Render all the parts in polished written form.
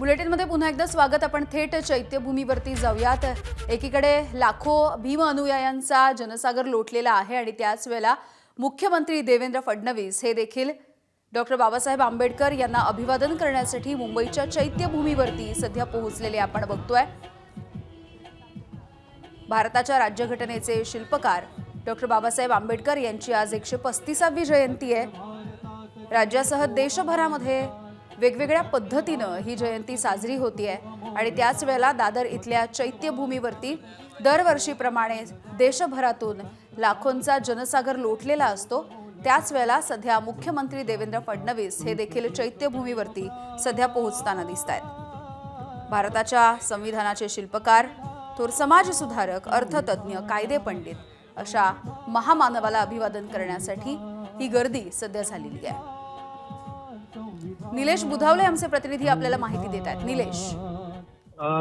बुलेटिनमध्ये पुन्हा एकदा स्वागत। आपण थेट चैत्यभूमीवरती जाऊयात। एकीकडे लाखो भीम अनुयायांचा जनसागर लोटलेला आहे आणि त्याच वेळेला मुख्यमंत्री देवेंद्र फडणवीस हे देखील डॉक्टर बाबासाहेब आंबेडकर यांना अभिवादन करण्यासाठी मुंबईच्या चैत्यभूमीवरती सध्या पोहोचलेले आपण बघतोय। भारताच्या राज्यघटनेचे शिल्पकार डॉक्टर बाबासाहेब आंबेडकर यांची आज 135वी जयंती आहे। राज्यासह देशभरामध्ये वेगवेगळ्या पद्धतीने ही जयंती साजरी होतीये आणि त्याच वेळेला दादर इथल्या चैत्यभूमीवरती दरवर्षीप्रमाणे देशभरातून लाखोंचा जनसागर लोटलेला असतो। त्याच वेळेला सध्या मुख्यमंत्री देवेंद्र फडणवीस हे देखील चैत्यभूमीवरती सध्या पोहोचताना दिसतायत। भारताच्या संविधानाचे शिल्पकार, थोर समाज सुधारक, अर्थतज्ञ, कायदे पंडित अशा महामानवाला अभिवादन करण्यासाठी ही गर्दी सध्या झालेली आहे। निलेश बुधावले आमचे प्रतिनिधी आपल्याला माहिती देत आहेत। निलेश,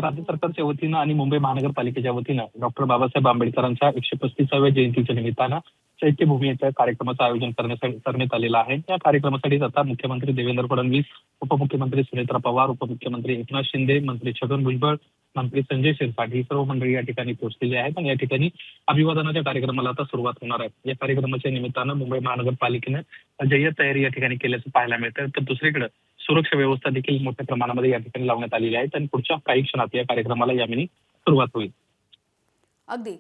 राज्य सरकारच्या वतीनं आणि मुंबई महानगरपालिकेच्या वतीनं डॉक्टर बाबासाहेब आंबेडकरांच्या 135व्या जयंतीच्या निमित्तानं चैत्यभूमी येथे कार्यक्रमाचं आयोजन करण्यात आलेलं आहे। या कार्यक्रमासाठी आता मुख्यमंत्री देवेंद्र फडणवीस, उपमुख्यमंत्री सुनेत्रा पवार, उपमुख्यमंत्री एकनाथ शिंदे, मंत्री छगन भुजबळ, मंत्री संजय शिरसाट ही सर्व मंडळी या ठिकाणी पोहोचलेली आहेत आणि या ठिकाणी अभिवादनाच्या कार्यक्रमाला आता सुरुवात होणार आहे। या कार्यक्रमाच्या निमित्तानं मुंबई महानगरपालिकेनं जय्यत तयारी या ठिकाणी केल्याचं पाहायला मिळतं। तर दुसरीकडे सुरक्षा व्यवस्था देखील मोठ्या प्रमाणामध्ये या ठिकाणी लावण्यात आलेली आहे आणि पुढच्या काही क्षणात या कार्यक्रमाला यामिनी सुरुवात होईल। अगदी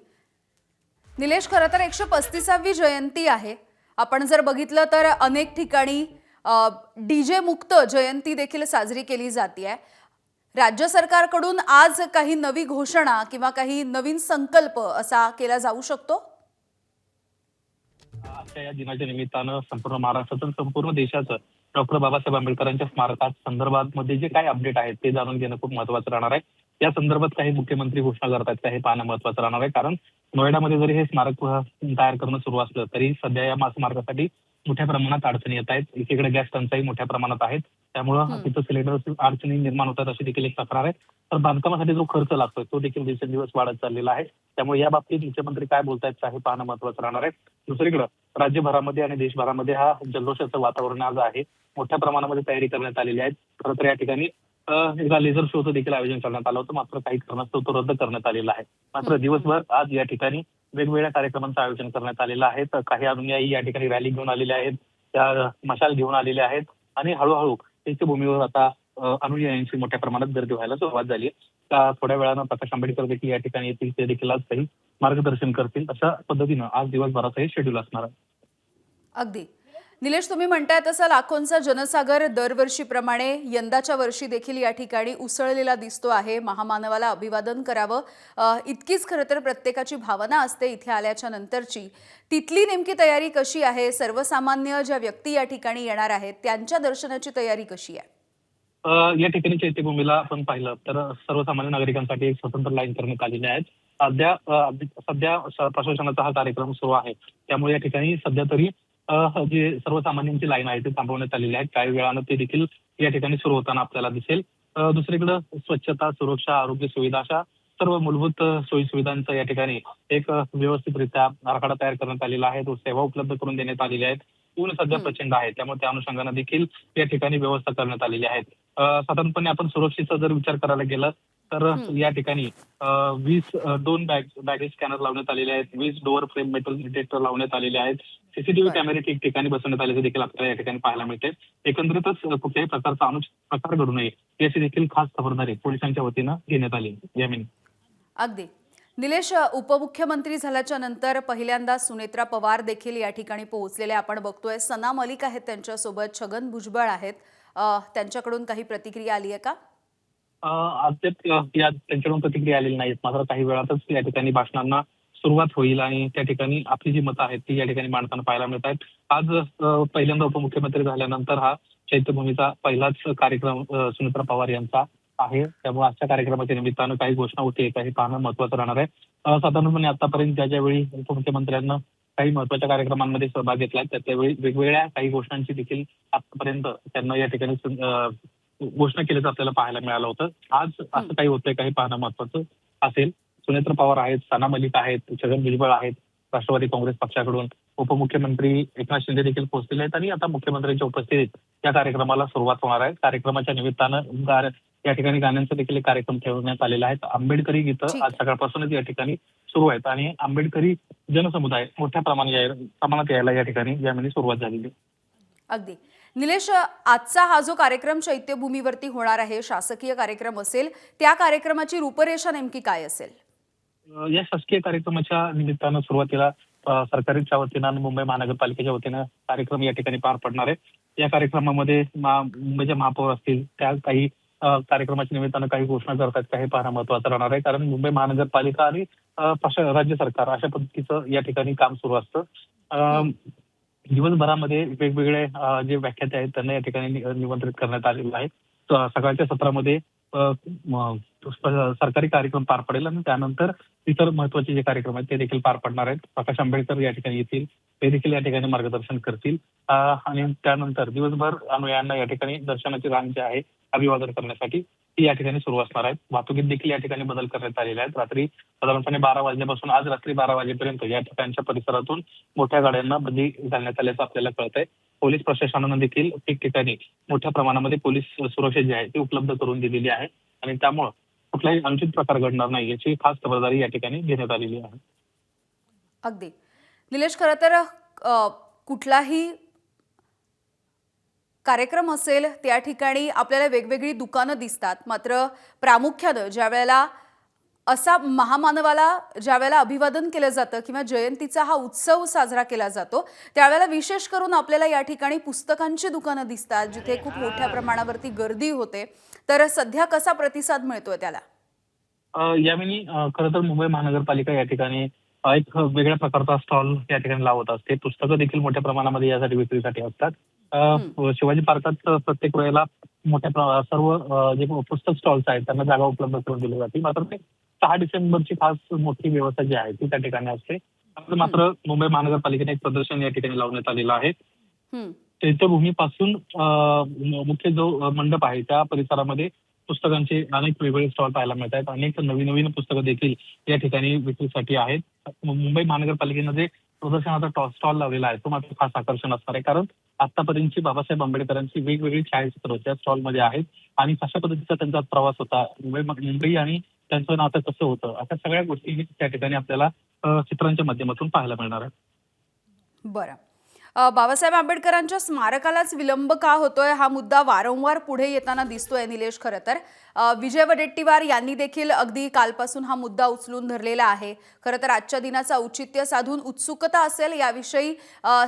निलेश, खरं तर 135वी जयंती आहे। आपण जर बघितलं तर अनेक ठिकाणी डीजे मुक्त जयंती देखील साजरी केली जाते। राज्य सरकारकडून आज काही नवी घोषणा किंवा काही नवीन संकल्प असा केला जाऊ शकतो? आजच्या या दिनाच्या निमित्तानं संपूर्ण महाराष्ट्रातून संपूर्ण देशाचं डॉक्टर बाबासाहेब आंबेडकरांच्या स्मारकात संदर्भामध्ये जे काही अपडेट आहेत ते जाणून घेणं खूप महत्त्वाचं राहणार आहे। या संदर्भात काही मुख्यमंत्री घोषणा करतात का हे पाहणं महत्त्वाचं राहणार आहे, कारण नोएडामध्ये जरी हे स्मारक तयार करणं सुरू असलं तरी सध्या या स्मारकासाठी मोठ्या प्रमाणात अडचणी येत आहेत। एकीकडे गॅस टंचाई मोठ्या प्रमाणात आहेत, त्यामुळं तिथं सिलेंडर अडचणी निर्माण होतात अशी देखील एक तक्रार आहे। तर बांधकामासाठी जो खर्च लागतोय तो देखील दिवसेंदिवस वाढत चाललेला आहे, त्यामुळे या बाबतीत मुख्यमंत्री काय बोलतायत का हे पाहणं महत्त्वाचं राहणार आहे। दुसरीकडे राज्यभरामध्ये आणि देशभरामध्ये हा जल्लोषाचं वातावरण आज आहे, मोठ्या प्रमाणामध्ये तयारी करण्यात आलेली आहे। खरं तर या ठिकाणी एका लेझर शोचं देखील आयोजन करण्यात आलं होतं, मात्र काही कारणास्तव तो रद्द करण्यात आलेला आहे। मात्र दिवसभर आज या ठिकाणी वेगवेगळ्या कार्यक्रमांचं आयोजन करण्यात आलेलं आहे। तर काही अनुयायी या ठिकाणी रॅली घेऊन आलेले आहेत, त्या मशाल घेऊन आलेले आहेत आणि हळूहळू चैत्यभूमीवर आता अनुयायांची मोठ्या प्रमाणात गर्दी व्हायला सुरुवात झाली आहे। थोड्या वेळानं प्रकाश आंबेडकर देखील या ठिकाणी येतील, ते देखील आज काही मार्गदर्शन करतील। अशा पद्धतीनं आज दिवसभराचं हे शेड्यूल असणार आहे। अगदी निलेश, तुम्ही म्हणताय तसं लाखोंचा जनसागर दरवर्षीप्रमाणे यंदाच्या वर्षी देखील या ठिकाणी उसळलेला दिसतो आहे। महामानवाला अभिवादन करावं इतकीच खरं तर प्रत्येकाची भावना असते इथे आल्याच्या नंतरची। तिथली नेमकी तयारी कशी आहे? सर्वसामान्य ज्या व्यक्ती या ठिकाणी येणार आहेत त्यांच्या दर्शनाची तयारी कशी आहे? या ठिकाणी चैत्यभूमीला आपण पाहिलं तर सर्वसामान्य नागरिकांसाठी एक स्वतंत्र लाईन करण्यात आलेली आहे। सध्या प्रशासनाचा हा कार्यक्रम सुरू आहे, त्यामुळे या ठिकाणी सध्या तरी जे सर्वसामान्यांची लाईन आहे ती थांबवण्यात आलेली आहे। काही वेळानं ते देखील या ठिकाणी सुरू होताना आपल्याला दिसेल। दुसरीकडे स्वच्छता, सुरक्षा, आरोग्य सुविधा अशा सर्व मूलभूत सोयी सुविधांचा या ठिकाणी एक व्यवस्थितरित्या आराखडा तयार करण्यात आलेला आहे, तो सेवा उपलब्ध करून देण्यात आलेल्या आहेत। ऊन सध्या प्रचंड आहे, त्यामुळे त्या अनुषंगाने देखील या ठिकाणी व्यवस्था करण्यात आलेली आहे। साधारणपणे आपण सुरक्षेचा जर विचार करायला गेला तर या ठिकाणी 2 बॅगेज स्कॅनर लावण्यात आलेले आहेत, 20 डोअर फ्रेम मेटल डिटेक्टर लावण्यात आलेले आहेत, सीसीटीव्ही कॅमेरे ठिकठिकाणी बसवण्यात आलेले देखील आपल्याला या ठिकाणी पाहायला मिळते। एकंदरीतच कुठल्याही प्रकारचा प्रकार घडू नये याची देखील खास खबरदारी पोलिसांच्या वतीनं घेण्यात आली यामिनी। अगदी निलेश, उपमुख्यमंत्री झाल्याच्या नंतर पहिल्यांदा सुनेत्रा पवार देखील या ठिकाणी पोहोचलेले आपण बघतोय। सना मलिक आहेत त्यांच्यासोबत, छगन भुजबळ आहेत, त्यांच्याकडून काही प्रतिक्रिया आली आहे का? त्यांच्याकडून प्रतिक्रिया आलेली नाहीत, मात्र काही वेळातच या ठिकाणी भाषणांना सुरुवात होईल आणि त्या ठिकाणी आपली जी मतं आहेत ती या ठिकाणी मांडताना पाहायला मिळत आहेत। आज पहिल्यांदा उपमुख्यमंत्री झाल्यानंतर हा चैत्यभूमीचा पहिलाच कार्यक्रम सुनेत्रा पवार यांचा आहे, त्यामुळे आजच्या कार्यक्रमाच्या निमित्तानं काही घोषणा होते काही पाहणं महत्त्वाचं राहणार आहे। साधारणपणे आतापर्यंत ज्यावेळी उपमुख्यमंत्र्यांना काही महत्त्वाच्या कार्यक्रमांमध्ये सहभाग घेतला त्यावेळी वेगवेगळ्या काही घोषणांची देखील आतापर्यंत त्यांना या ठिकाणी घोषणा केल्याचं आपल्याला पाहायला मिळालं होतं। आज असं काही होतंय काही पाहणं महत्त्वाचं असेल। सुनेत्रा पवार आहेत, सना मलिक आहेत, छगन भुजबळ आहेत, राष्ट्रवादी काँग्रेस पक्षाकडून उपमुख्यमंत्री एकनाथ शिंदे देखील पोहोचलेले आहेत आणि आता मुख्यमंत्र्यांच्या उपस्थितीत या कार्यक्रमाला सुरुवात होणार आहे। कार्यक्रमाच्या निमित्तानं या ठिकाणी गाण्यांचा देखील एक कार्यक्रम ठेवण्यात आलेला आहे. आंबेडकरी गीतं ठीक आज आहे. सकाळपासूनच या ठिकाणी सुरू आहेत आणि आंबेडकरी जनसमुदाय मोठ्या प्रमाणात यायला या ठिकाणी यामध्ये सुरुवात झालेली आहे. अगदी. निलेश, आजचा हा जो कार्यक्रम चैत्यभूमीवरती होणार आहे, शासकीय कार्यक्रम असेल, त्या कार्यक्रमाची रूपरेषा नेमकी काय असेल? या शासकीय कार्यक्रमाच्या निमित्तानं सुरुवातीला सरकारीच्या वतीनं आणि मुंबई महानगरपालिकेच्या वतीनं कार्यक्रम या ठिकाणी पार पडणार आहे. या कार्यक्रमामध्ये मुंबईचे महापौर असतील, त्या काही कार्यक्रमाच्या निमित्तानं काही घोषणा करतात, काही पाहणं महत्त्वाचं राहणार आहे. कारण मुंबई महानगरपालिका आणि राज्य सरकार अशा पद्धतीचं या ठिकाणी काम सुरू असतं. दिवसभरामध्ये वेगवेगळे जे व्याख्याते आहेत त्यांना या ठिकाणी निमंत्रित करण्यात आलेलं आहे. सकाळच्या सत्रामध्ये सरकारी कार्यक्रम पार पडेल आणि त्यानंतर इतर महत्वाचे जे कार्यक्रम आहेत ते देखील पार पडणार आहेत. प्रकाश आंबेडकर या ठिकाणी येतील, ते देखील या ठिकाणी मार्गदर्शन करतील आणि त्यानंतर दिवसभर अनुयायांना या ठिकाणी दर्शनाची रांग जी आहे अभिवादन करण्यासाठी ती या ठिकाणी सुरू असणार आहे. वाहतुकीत देखील या ठिकाणी बदल करण्यात आलेले आहेत. रात्री साधारणपणे 12 वाजल्यापासून आज रात्री 12 वाजेपर्यंत या ठिकाणच्या परिसरातून मोठ्या गाड्यांना बंदी घालण्यात आल्याचं आपल्याला कळतंय. पोलीस प्रशासनानं देखील ठिकठिकाणी मोठ्या प्रमाणामध्ये पोलीस सुरक्षा जी आहे ती उपलब्ध करून दिलेली आहे आणि त्यामुळं कुठलाही अनुचित प्रकार घडणार नाही याची खास खबरदारी या ठिकाणी घेण्यात आलेली आहे. अगदी. निलेश, खरं तर कुठलाही कार्यक्रम असेल त्या ठिकाणी आपल्याला वेगवेगळी दुकानं दिसतात, मात्र प्रामुख्यानं ज्या वेळेला असा महामानवाला ज्या वेळेला अभिवादन केलं जातं किंवा जयंतीचा हा उत्सव साजरा केला जातो त्यावेळेला विशेष करून आपल्याला या ठिकाणी पुस्तकांची दुकानं दिसतात, जिथे खूप मोठ्या प्रमाणावरती गर्दी होते. तर सध्या कसा प्रतिसाद मिळतोय त्याला? यावेळी खरं तर मुंबई महानगरपालिका या ठिकाणी एक वेगळ्या प्रकारचा स्टॉल या ठिकाणी लावत असते. पुस्तकं देखील मोठ्या प्रमाणामध्ये यासाठी विक्रीसाठी असतात. शिवाजी पार्कात प्रत्येक वेळेला सर्व जे पुस्तक स्टॉल्स आहेत त्यांना जागा उपलब्ध करून दिली जाते. मात्र ते 6 डिसेंबरची खास मोठी व्यवस्था जी आहे ती त्या ठिकाणी असते. मात्र मुंबई महानगरपालिकेने एक प्रदर्शन या ठिकाणी लावण्यात आलेलं आहे. चैत्यभूमीपासून मुख्य जो मंडप आहे त्या परिसरामध्ये पुस्तकांचे अनेक वेगवेगळे स्टॉल पाहायला मिळत आहेत. अनेक नवीन नवीन पुस्तकं देखील या ठिकाणी विक्रीसाठी आहेत. मुंबई महानगरपालिकेनं जे प्रदर्शनाचा स्टॉल लावलेला आहे तो मात्र खास आकर्षण असणार आहे. कारण आतापर्यंतची बाबासाहेब आंबेडकरांची वेगवेगळी छायाचित्र त्या स्टॉलमध्ये आहेत आणि कशा पद्धतीचा त्यांचा प्रवास होता, मुंबई आणि त्यांचं नातं कसं होतं, अशा सगळ्या गोष्टी त्या ठिकाणी आपल्याला चित्रांच्या माध्यमातून पाहायला मिळणार आहे. बरं. बाबासाहेब आंबेडकरांच्या स्मारकालाच विलंब का होतोय हा मुद्दा वारंवार पुढे येताना दिसतोय निलेश. खरं तर विजय वडेट्टीवार यांनी देखील अगदी कालपासून हा मुद्दा उचलून धरलेला आहे. खरं तर आजच्या दिनाचं औचित्य साधून उत्सुकता असेल याविषयी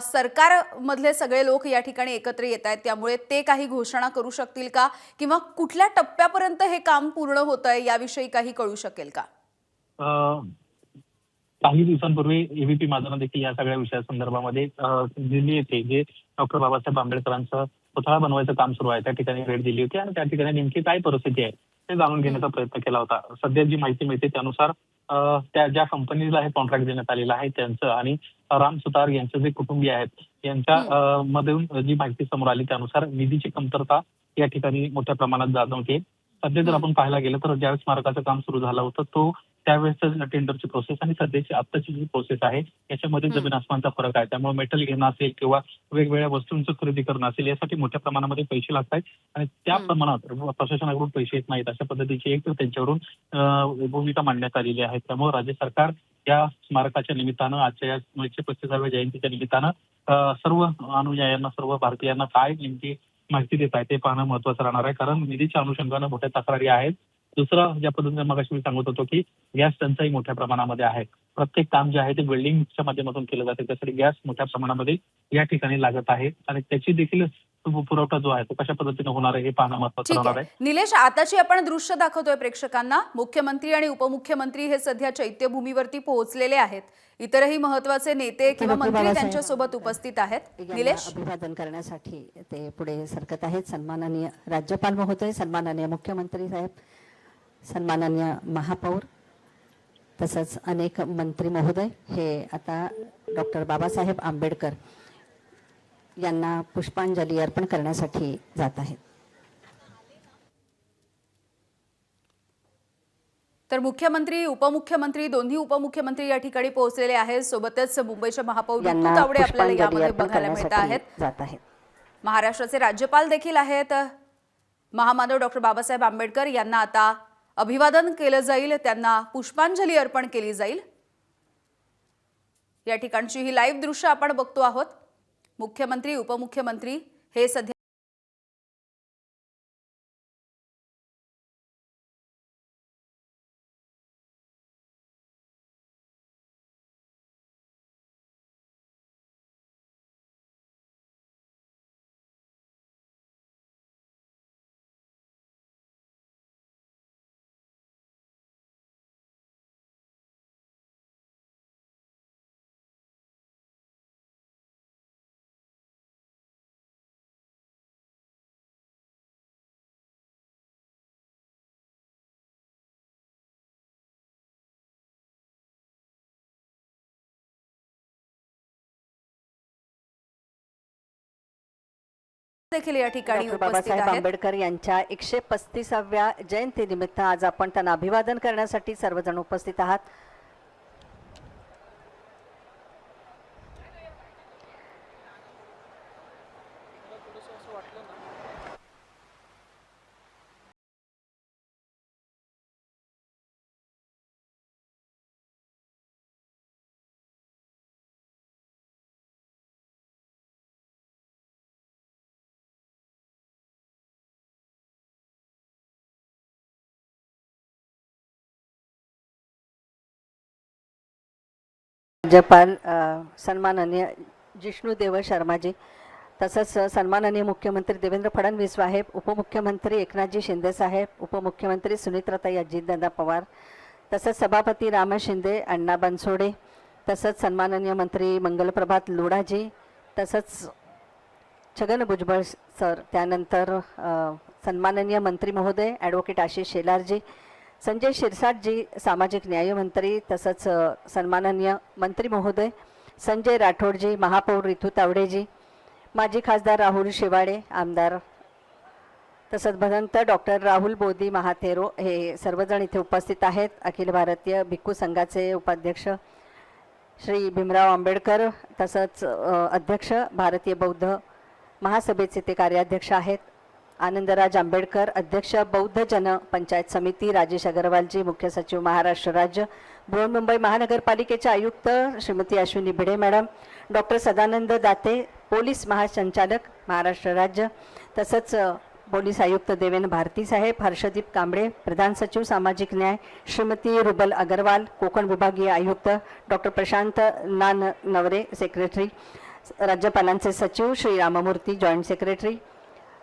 सरकारमधले सगळे लोक या ठिकाणी एकत्र येत आहेत, त्यामुळे ते काही घोषणा करू शकतील का किंवा कुठल्या टप्प्यापर्यंत हे काम पूर्ण होतंय याविषयी काही कळू शकेल का? काही दिवसांपूर्वी एबीपी माझानं देखील या सगळ्या विषयासंदर्भामध्ये दिल्ली येथे जे डॉक्टर बाबासाहेब आंबेडकरांचं पुतळा बनवायचं काम सुरू आहे त्या ठिकाणी भेट दिली होती आणि त्या ठिकाणी नेमकी काय परिस्थिती आहे ते जाणून घेण्याचा प्रयत्न केला होता. सध्या जी माहिती मिळते त्यानुसार त्या ज्या कंपनीला हे कॉन्ट्रॅक्ट देण्यात आलेलं आहे त्यांचं आणि राम सुतार यांचे जे कुटुंबीय आहेत यांच्या मधून जी माहिती समोर आली त्यानुसार निधीची कमतरता या ठिकाणी मोठ्या प्रमाणात जाणवते. सध्या जर आपण पाहायला गेलं तर ज्यावेळेस स्मारकाचं काम सुरू झालं होतं तो त्यावेळेस टेंडरची प्रोसेस आणि सध्याची आत्ताची जी प्रोसेस आहे याच्यामध्ये जमीन आसमानचा फरक आहे. त्यामुळे मेटल घेणं असेल किंवा वेगवेगळ्या वस्तूंचं खरेदी करणं असेल यासाठी मोठ्या प्रमाणामध्ये पैसे लागत आहेत आणि त्या प्रमाणात प्रशासनाकडून पैसे येत नाहीत. अशा पद्धतीची एक त्यांच्यावरून भूमिका मांडण्यात आलेली आहे. त्यामुळे राज्य सरकार या स्मारकाच्या निमित्तानं आजच्या या 135व्या जयंतीच्या निमित्तानं सर्व अनुयायांना सर्व भारतीयांना काय नेमकी माहिती देत आहे ते पाहणं महत्वाचं राहणार आहे. कारण निधीच्या अनुषंगानं मोठ्या तक्रारी आहेत. दुसरं ज्या पद्धतीने मगाशी मी सांगत होतो की गॅस टंचाई मोठ्या प्रमाणामध्ये आहे. प्रत्येक काम जे आहे ते वेल्डिंगच्या माध्यमातून केलं जाते त्यासाठी गॅस मोठ्या प्रमाणामध्ये या ठिकाणी लागत आहे आणि त्याची देखील पुरवठा जो आहे तो कशा पद्धतीने होणार आहे हे पाहणं महत्वाचं राहणार आहे. निलेश, आताची आपण दृश्य दाखवतोय प्रेक्षकांना. मुख्यमंत्री आणि उपमुख्यमंत्री हे सध्या चैत्यभूमीवरती पोहोचलेले आहेत. इतरही महत्त्वाचे नेते किंवा मंत्री त्यांच्यासोबत उपस्थित आहेत. निलेश, अभिवादन करण्यासाठी ते पुढे सरकत आहेत. सन्माननीय राज्यपाल महोदय, सन्माननीय मुख्यमंत्री साहेब, सन्माननीय महापौर तसंच अनेक मंत्री महोदय हे आता डॉक्टर बाबासाहेब आंबेडकर यांना पुष्पांजली अर्पण करण्यासाठी जात आहेत. तर मुख्यमंत्री उपमुख्यमंत्री दोन्ही उपमुख्यमंत्री या ठिकाणी पोहोचलेले आहेत. सोबतच मुंबईचे महापौर विठू तावडे आपल्याला यामध्ये बघायला मिळत आहेत. महाराष्ट्राचे राज्यपाल देखील आहेत. महामानव डॉक्टर बाबासाहेब आंबेडकर यांना आता अभिवादन केलं जाईल, त्यांना पुष्पांजली अर्पण केली जाईल। या ठिकाणची ही लाईव्ह दृश्य आपण बघतो आहोत। मुख्यमंत्री उपमुख्यमंत्री हे सध्या देखील या ठिकाणी डॉक्टर उपस्थित बाबासाहेब आहेत। आंबेडकर यांच्या 135व्या जयंतीनिमित्त आज आपण त्यांना अभिवादन करण्यासाठी सर्वजण उपस्थित आहात। राज्यपाल सन्माननीय जिष्णुदेव शर्मा जी, तसंच सन्माननीय मुख्यमंत्री देवेंद्र फडणवीस साहेब, उपमुख्यमंत्री एकनाथजी शिंदे साहेब, उपमुख्यमंत्री सुनीत्राताई अजितदादा पवार, तसंच सभापती राम शिंदे, अण्णा बनसोडे, तसंच सन्माननीय मंत्री मंगलप्रभात लोढाजी, तसंच छगन भुजबळ सर, त्यानंतर सन्माननीय मंत्री महोदय ॲडव्होकेट आशिष शेलारजी, संजय शिरसाटजी सामाजिक न्याय मंत्री, तसंच सन्माननीय मंत्री महोदय संजय राठोडजी, महापौर रितू तावडेजी, माजी खासदार राहुल शेवाडे, आमदार तसंच भदंत डॉक्टर राहुल बोधी महाथेरो हे सर्वजण इथे उपस्थित आहेत। अखिल भारतीय भिक्खू संघाचे उपाध्यक्ष श्री भीमराव आंबेडकर, तसंच अध्यक्ष भारतीय बौद्ध महासभेचे ते कार्याध्यक्ष आहेत। आनंदराज आंबेडकर, अध्यक्ष बौद्ध जन पंचायत समिती, राजेश अग्रवालजी, मुख्य सचिव महाराष्ट्र राज्य, बृहन्मुंबई महानगरपालिकेचे आयुक्त Shrimati Ashwini Bhide madam, doctor Sadanand Date, police महासंचालक महाराष्ट्र राज्य, तसंच पोलीस आयुक्त देवेन भारती साहेब, हर्षदीप कांबळे, प्रधान सचिव सामाजिक न्याय श्रीमती रुबल अग्रवाल, कोकण विभागीय आयुक्त डॉक्टर प्रशांत नवरे, सेक्रेटरी, राज्यपालांचे सचिव श्री राममूर्ती, जॉईंट सेक्रेटरी,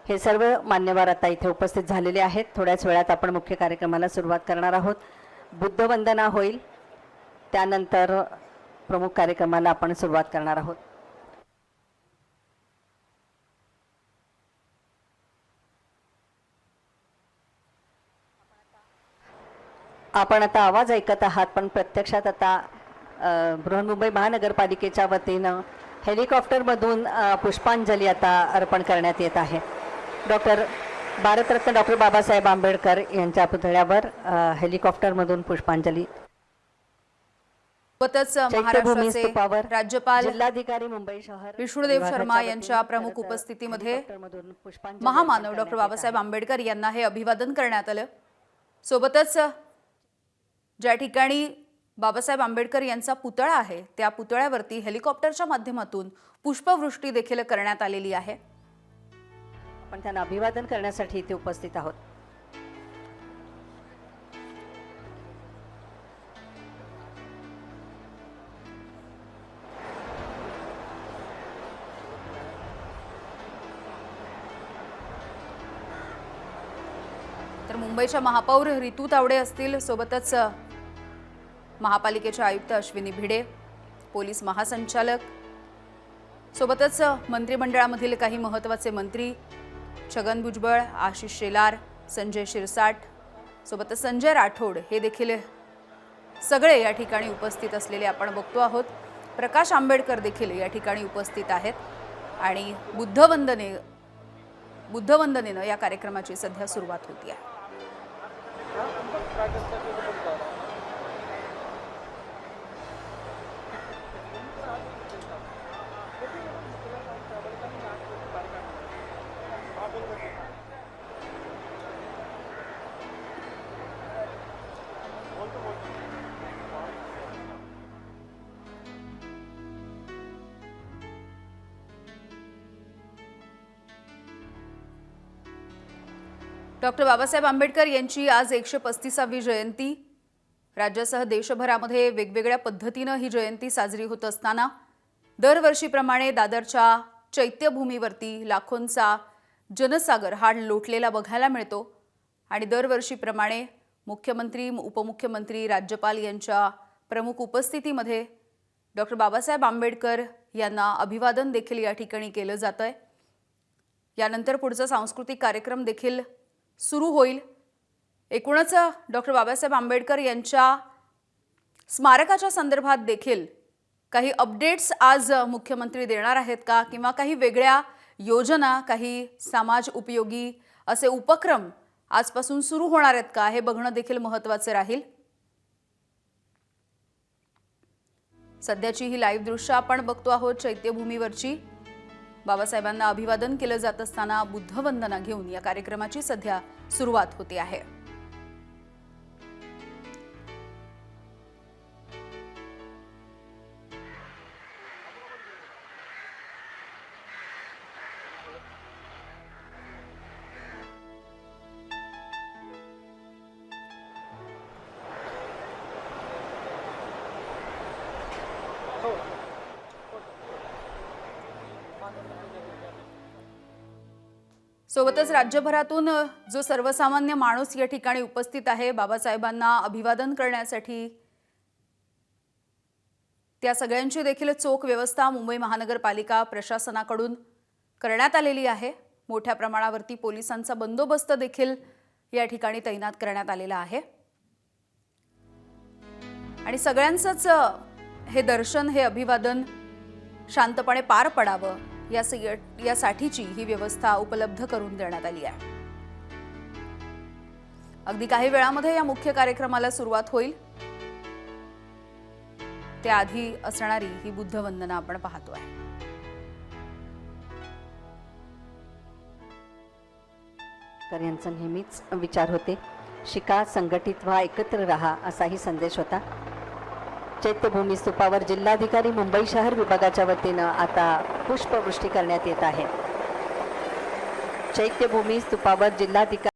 हे सर्व मान्यवर आता इथे उपस्थित झालेले आहेत। थोड्याच वेळात आपण मुख्य कार्यक्रमाला सुरुवात करणार आहोत। बुद्धवंदना होईल, त्यानंतर प्रमुख कार्यक्रमाला आपण सुरुवात करणार आहोत। आपण आता आवाज ऐकत आहात, पण प्रत्यक्षात आता बृहन्मुंबई महानगरपालिकेच्या वतीनं हेलिकॉप्टरमधून पुष्पांजली आता अर्पण करण्यात येत आहे। भारतरत्न डॉक्टर बाबासाहेब आंबेडकर यांच्या पुतळ्यावर हेलिकॉप्टरमधून पुष्पांजली। सोबतच चैत्यभूमी महाराष्ट्राचे स्तूपावर राज्यपाल जिल्हाधिकारी मुंबई शहर विष्णुदेव शर्मा यांच्या प्रमुख उपस्थितीमध्ये महामानव डॉक्टर बाबासाहेब आंबेडकर यांना हे अभिवादन करण्यात आलं। सोबतच ज्या ठिकाणी बाबासाहेब आंबेडकर यांचा पुतळा आहे त्या पुतळ्यावरती हेलिकॉप्टरच्या माध्यमातून पुष्पवृष्टी देखील करण्यात आलेली आहे। आपण त्यांना अभिवादन करण्यासाठी इथे उपस्थित आहोत। तर मुंबईच्या महापौर रितू तावडे असतील, सोबतच महापालिकेचे आयुक्त अश्विनी भिडे, पोलीस महासंचालक, सोबतच मंत्रिमंडळामधील काही महत्त्वाचे मंत्री छगन भुजबळ, आशिष शेलार, संजय शिरसाट, सोबतच संजय राठोड हे देखील सगळे या ठिकाणी उपस्थित असलेले आपण बघतो आहोत। प्रकाश आंबेडकर देखील या ठिकाणी उपस्थित आहेत आणि बुद्धवंदनेनं या कार्यक्रमाची सध्या सुरुवात होती आहे। डॉक्टर बाबासाहेब आंबेडकर यांची आज 135वी जयंती. राज्यासह देशभरामध्ये वेगवेगळ्या पद्धतीने ही जयंती साजरी होत असताना दरवर्षीप्रमाणे दादरच्या चैत्यभूमीवरती लाखोंचा जनसागर हा लोटलेला बघायला मिळतो आणि दरवर्षीप्रमाणे मुख्यमंत्री, उपमुख्यमंत्री, राज्यपाल यांच्या प्रमुख उपस्थितीमध्ये डॉक्टर बाबासाहेब आंबेडकर यांना अभिवादन देखील या ठिकाणी केलं जातंय. यानंतर पुढचा सांस्कृतिक कार्यक्रम देखील सुरू होईल. एकूणच डॉक्टर बाबासाहेब आंबेडकर यांच्या स्मारकाच्या संदर्भात देखील काही अपडेट्स आज मुख्यमंत्री देणार आहेत का, किंवा काही वेगळ्या योजना, काही समाज उपयोगी असे उपक्रम आजपासून सुरू होणार आहेत का, हे बघणं देखील महत्त्वाचे राहील. सध्याची ही लाईव्ह दृश्य आपण बघतो आहोत चैत्यभूमीवरची. बाबासाहेबांना अभिवादन केलं जात असताना बुद्धवंदना घेऊन या कार्यक्रमाची सध्या सुरुवात होते आहे. सोबतच राज्यभरातून जो सर्वसामान्य माणूस या ठिकाणी उपस्थित आहे बाबासाहेबांना अभिवादन करण्यासाठी, त्या सगळ्यांची देखील चोख व्यवस्था मुंबई महानगरपालिका प्रशासनाकडून करण्यात आलेली आहे. मोठ्या प्रमाणावरती पोलिसांचा बंदोबस्त देखील या ठिकाणी तैनात करण्यात आलेला आहे आणि सगळ्यांचंच हे दर्शन, हे अभिवादन शांतपणे पार पडावं यासाठीची ही व्यवस्था उपलब्ध करून देण्यात आली आहे. अगदी काही वेळामध्ये या मुख्य कार्यक्रमाला सुरुवात होईल. त्याआधी असणारी ही बुद्धवंदना आपण पाहतोय. यांचा नेहमीच विचार होते, शिका, संघटित व्हा, एकत्र राहा, असाही संदेश होता. चैत्यभूमी स्तूपावर जिल्हाधिकारी मुंबई शहर विभागाच्या वतीनं आता पुष्पवृष्टी करण्यात येत आहे. चैत्यभूमी स्तूपावर जिल्हाधिकारी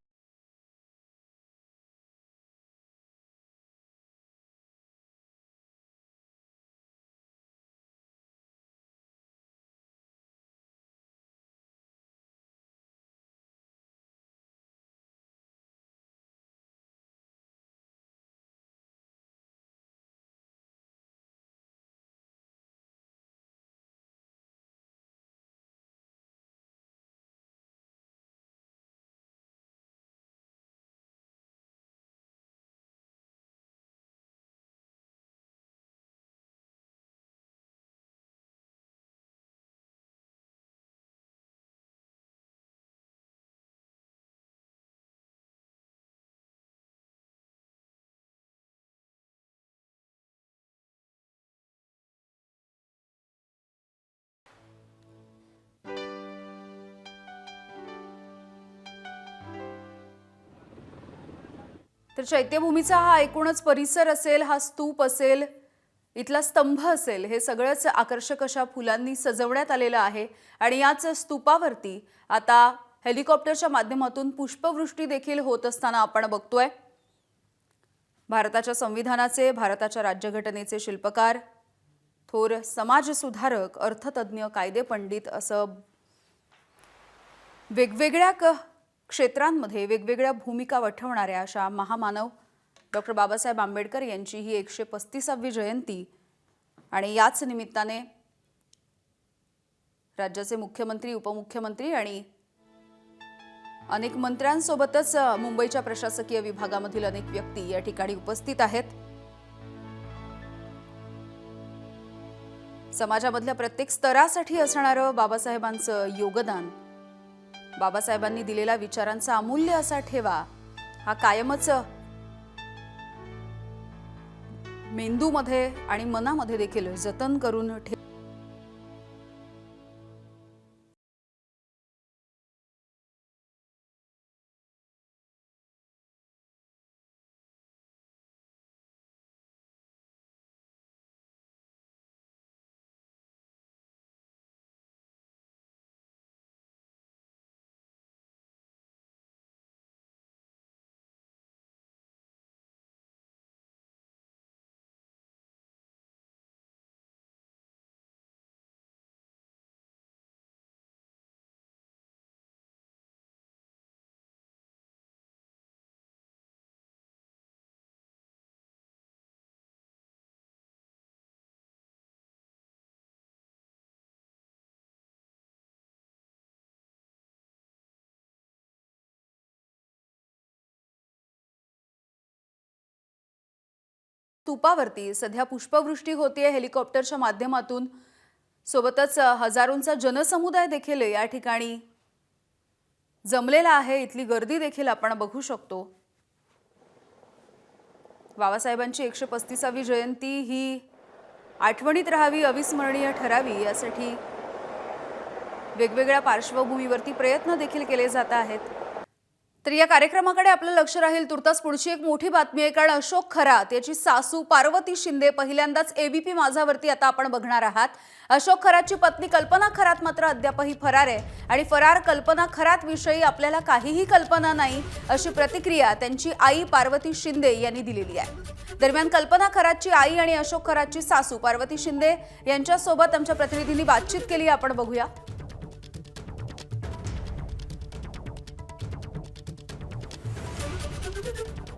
तर चैत्यभूमीचा हा एकूणच परिसर असेल, हा स्तूप असेल, इथला स्तंभ असेल, हे सगळंच आकर्षक अशा फुलांनी सजवण्यात आलेलं आहे आणि याच स्तूपावरती आता हेलिकॉप्टरच्या माध्यमातून पुष्पवृष्टी देखील होत असताना आपण बघतोय. भारताच्या संविधानाचे, भारताच्या राज्यघटनेचे शिल्पकार, थोर समाजसुधारक, अर्थतज्ञ, कायदेपंडित असं वेगवेगळ्या क्षेत्रांमध्ये वेगवेगळ्या भूमिका वठवणाऱ्या अशा महामानव डॉक्टर बाबासाहेब आंबेडकर यांची ही 135वी जयंती आणि याच निमित्ताने राज्याचे मुख्यमंत्री, उपमुख्यमंत्री आणि अनेक मंत्र्यांसोबतच मुंबईच्या प्रशासकीय विभागामधील अनेक व्यक्ती या ठिकाणी उपस्थित आहेत. समाजामधल्या प्रत्येक स्तरासाठी असणारं बाबासाहेबांचं योगदान, बाबासाहेबांनी दिलेल्या विचारांचा अमूल्य असा ठेवा हा कायमच मेंदूमध्ये आणि मनामध्ये देखील जतन करून स्तूपावरती सध्या पुष्पवृष्टी होतीये हेलिकॉप्टरच्या माध्यमातून. सोबतच हजारोंचा जनसमुदाय देखील या ठिकाणी जमलेला आहे. इथली गर्दी देखील आपण बघू शकतो. बाबासाहेबांची 135वी जयंती ही आठवणीत राहावी, अविस्मरणीय ठरावी यासाठी वेगवेगळ्या पार्श्वभूमीवरती प्रयत्न देखील केले जात आहेत. तर या कार्यक्रमाकडे आपलं लक्ष राहील. तुर्तास पुढची एक मोठी बातमी आहे, कारण अशोक खरात याची सासू पार्वती शिंदे पहिल्यांदाच एबीपी माझावरती आता आपण बघणार आहात. अशोक खरातची पत्नी कल्पना खरात मात्र अद्यापही फरार आहे आणि फरार कल्पना खरात विषयी आपल्याला काहीही कल्पना नाही अशी प्रतिक्रिया त्यांची आई पार्वती शिंदे यांनी दिलेली आहे. दरम्यान कल्पना खरातची आई आणि अशोक खरातची सासू पार्वती शिंदे यांच्यासोबत आमच्या प्रतिनिधींनी बातचीत केली, आपण बघूया.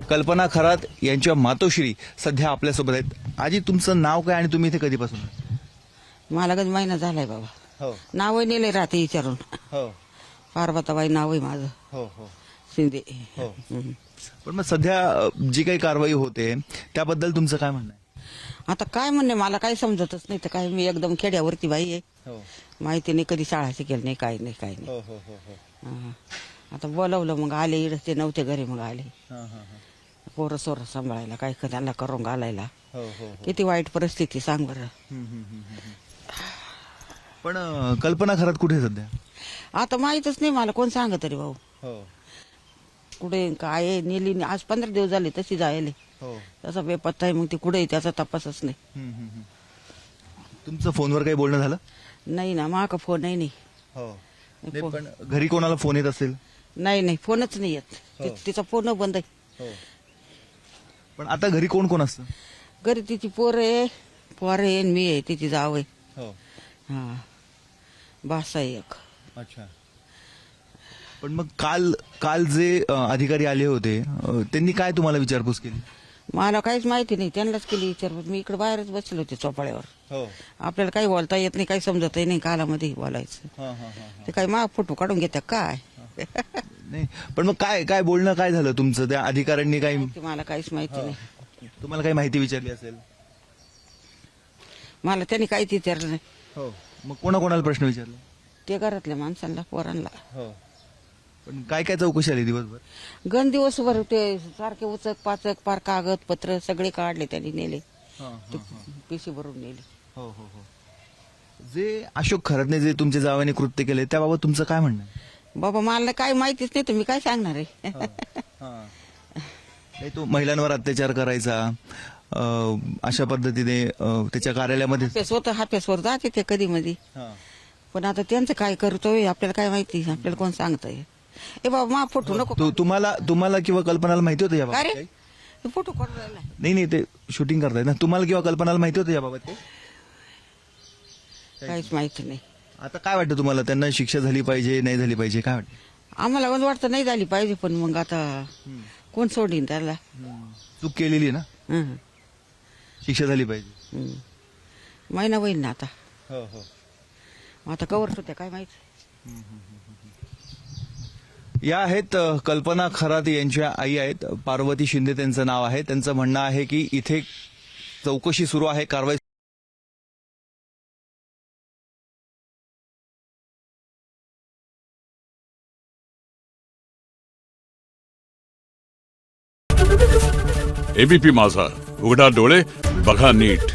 कल्पना खरात यांच्या मातोश्री सध्या आपल्यासोबत आहेत. आजी, तुमचं नाव काय आणि तुम्ही इथे कधीपासून? मला कधी महिना झालाय बाबा. हो नाव नेले राहते विचारून. हो पार्वताबाई नाव आहे माझं, हो हो शिंदे. हो. पण मग सध्या जी काही कारवाई होते त्याबद्दल तुमचं काय म्हणणं आहे? आता काय म्हणणे मला काही समजतच नाही. तर काय, मी एकदम खेड्यावरती बाई आहे, हो माहिती नाही, कधी शाळा शिकेल नाही, काही नाही, काही नाही. हो हो हो हो. हा. आता बोलवलं मग आले, इकडे ते नव्हते घरी, मग आले हां, हां, हां. पोरं सोरं सांभाळायला, काय त्यांना करून घालायला. हो हो हो. किती वाईट परिस्थिती सांग बरं. पण कल्पना खरात कुठे आहे सध्या? आता माहीतच नाही मला, कोण सांग तरी भाऊ. हो कुठे काय आहे, नेली नाही. आज 15 दिवस झाले तशी जायले, हो. तसा बेपत्ता आहे. मग ती कुठे आहे त्याचा तपासच नाही. तुमचं फोनवर काही बोलणं झालं? नाही ना, माका फोनही नाही. हो. नाही, पण घरी कोणाला फोन येत असेल? नाही नाही, फोनच नाही येत. हो. तिचा फोन बंद आहे. हो. पण आता घरी कोण कोण असतं? घरी तिची पोर आहे, आहे आणि मी आहे, तिची जाव आहे. हो. हा, बासा आहे एक. अच्छा. पण मग काल जे अधिकारी आले होते त्यांनी काय तुम्हाला विचारपूस केली? मला काहीच माहिती नाही, त्यांनाच केली विचारपूस. मी इकडे बाहेरच बसले होते चोपाळ्यावर. हो. आपल्याला काही बोलता येत नाही, काही समजतही नाही कालामध्ये बोलायचं. ते काही मा फोटो काढून घेतात काय. नाही, पण मग काय बोलणं काय झालं तुमचं? त्या अधिकाऱ्यांनी काही ते मला काहीच माहिती नाही. तुम्हाला काही माहिती विचारली असेल? मला त्यांनी काहीच विचारलं नाही. हो. मग कोणाकोणाला प्रश्न विचारले? ते घरातल्या माणसांना, पोरांना. हो. पण काय चौकशी आली दिवसभर? गण दिवसभर ते सारखे उचक पाचक पार कागदपत्र सगळे काढले त्यांनी, नेले पिशी भरून नेले. हो हो हो. जे अशोक खरातने जे तुमच्या जावाने कृत्य केले त्याबाबत तुमचं काय म्हणणं आहे? बाबा मला काही माहितीच नाही, तुम्ही काय सांगणार आहे. नाही, तो महिलांवर अत्याचार करायचा, अशा पद्धतीने त्याच्या कार्यालयामध्ये हाप्यासवर जाते ते कधी मधी. पण आता त्यांचं काय करतोय आपल्याला काय माहिती, आपल्याला कोण सांगतंय. ए बाबा, मा फोटो नको. तुम्हाला किंवा कल्पनाला माहिती होतं काय याबाबत रे, काही? फोटो काढून राहिला. नाही, ते शूटिंग करतायत ना. तुम्हाला किंवा कल्पनाला माहिती होतं याबाबत काही? काहीच माहिती नाही. आता काय वाटतं तुम्हाला, त्यांना शिक्षा झाली पाहिजे नाही झाली पाहिजे, काय वाटतं? आम्हाला वाटतं नाही झाली पाहिजे, पण मग आता कोण सोडीन त्याला. चूक केलेली आहे ना, हं. शिक्षा झाली पाहिजे. महिना होईल ना आता. हो हो. मग आता कवर होत्या काय माहिती. या आहेत कल्पना खरात यांच्या आई आहेत, पार्वती शिंदे त्यांचं नाव आहे. त्यांचं म्हणणं आहे की इथे चौकशी सुरू आहे, कारवाई. एबीपी माझा, उघडा डोळे बघा नीट.